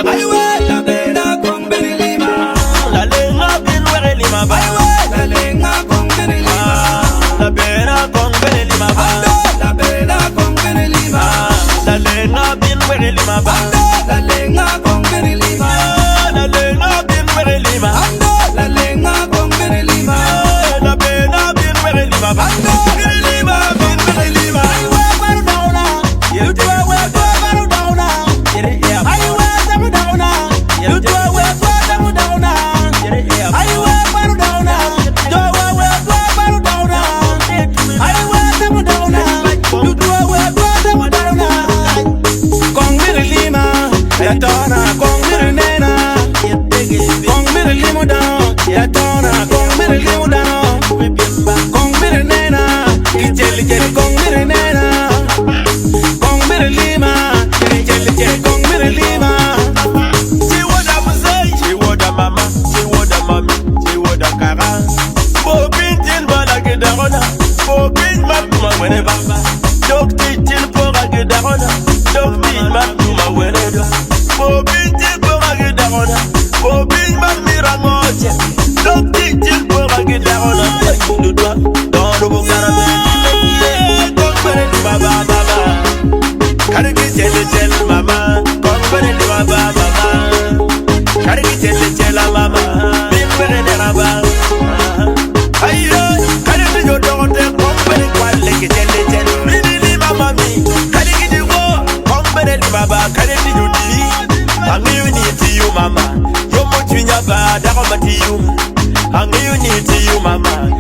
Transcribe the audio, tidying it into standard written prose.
lima ba. La bena con Benelima. La lenga bin were lima ba. La lenga con Benelima. La bena con Benelima ba. La bena con Benelima. La lenga bin were lima ba. La lenga con Benelima. La lenga bin were lima. La lenga con Benelima. La bena bin were lima ba. Benelima bin were lima. You do a well, mama.